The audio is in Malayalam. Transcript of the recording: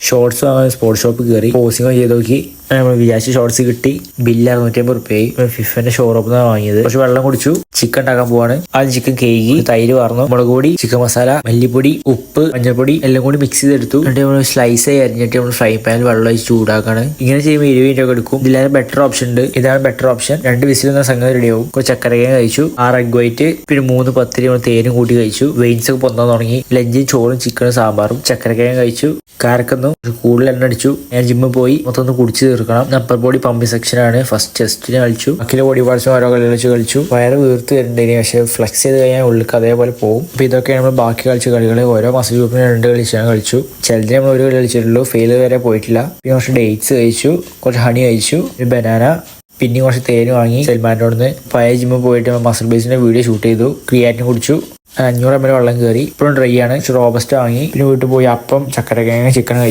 ഷോർട്സ് വാങ്ങാൻ സ്പോർട്സ് ഷോപ്പ് കയറി പോസിങ് ചെയ്ത് നോക്കി. നമ്മൾ വിചാരിച്ച ഷോർട്സ് കിട്ടി. ബില്ല് 650 ഫിഫന്റെ ഷോറൂമിൽ നിന്നാണ് വാങ്ങിയത്. കുറച്ച് വെള്ളം കുടിച്ചു. ചിക്കൻ ഉണ്ടാക്കാൻ പോവാണ്. ആദ്യം ചിക്കൻ കേകി തൈര് വാർന്നു, മുളക് പൊടി, ചിക്കൻ മസാല, മല്ലിപ്പൊടി, ഉപ്പ്, മഞ്ഞൾപ്പൊടി എല്ലാം കൂടി മിക്സ് ചെയ്തെടുത്തു. എന്നിട്ട് നമ്മൾ സ്ലൈസ് ആയി അരിഞ്ഞിട്ട് നമ്മൾ ഫ്രൈ പാനിൽ വെള്ളം ഒഴിച്ച് ചൂടാക്കാണ്. ഇങ്ങനെ ചെയ്യുമ്പോൾ 20 മിനിറ്റ് ഒക്കെ എടുക്കും. ഇതിലാണ് ബെറ്റർ ഓപ്ഷൻ ഉണ്ട്. ഇതാണ് ബെറ്റർ ഓപ്ഷൻ. 2 വിസിൽ എന്ന സംഗതി റെഡിയാവും. കുറച്ച് ചക്കരയും കഴിച്ചു, 6 എഗ് വൈറ്റ്, പിന്നെ 3 പത്തിരി നമ്മൾ തേനും കൂട്ടി കഴിച്ചു. വെയിൻസ് ഒക്കെ പൊന്താൻ തുടങ്ങി. ലഞ്ചും ചോറും ചിക്കനും സാമ്പാറും ചക്കരക്കയും കഴിച്ചു. കാരക്കുന്നു കൂടുതൽ എണ്ണ അടിച്ചു. ഞാൻ ജിമ്മിൽ പോയി മൊത്തം ഒന്ന് കുടിച്ച് തീർക്കണം. അപ്പർ ബോഡി പമ്പിങ് സെക്ഷൻ ആണ്. ഫസ്റ്റ് ചെസ്റ്റിന് കളിച്ചു. ബാക്കിലെ ബോഡി പാർട്സും ഓരോ കളി കളിച്ചു. വയറ് വീർത്ത് വരുന്നുണ്ട്. പക്ഷേ ഫ്ലെക്സ് ചെയ്ത് കഴിഞ്ഞാൽ ഉള്ളിൽ അതേപോലെ പോകും. അപ്പൊ ഇതൊക്കെയാണ് നമ്മൾ ബാക്കി കളിച്ച കളികൾ. ഓരോ മസിൽ ഗ്രൂപ്പിന് 2 കളിച്ചു. ചിലതിന് നമ്മൾ 1 കളി കളിച്ചിട്ടുള്ളൂ. ഫെയിൽ വരെ പോയിട്ടില്ല. പിന്നെ കുറച്ച് ഡേറ്റ്സ് കഴിച്ചു, കുറച്ച് ഹണി കഴിച്ചു, ഒരു ബനാന, പിന്നെ കുറച്ച് തേന് വാങ്ങി സൽമാൻ്റെ നിന്ന്. പഴയ ജിമ്മിൽ പോയിട്ട് മസിൽ ബേസിന്റെ വീഡിയോ ഷൂട്ട് ചെയ്തു. ക്രിയാറ്റിൻ കുടിച്ചു. 500 ml വെള്ളം കയറി. ഇപ്പോഴും ഡ്രൈ ആണ്. റോബസ്റ്റ് വാങ്ങി. പിന്നെ വീട്ടിൽ പോയി അപ്പം, ചക്കരക്കിഴങ്ങ്, ചിക്കൻ കഴിച്ചു.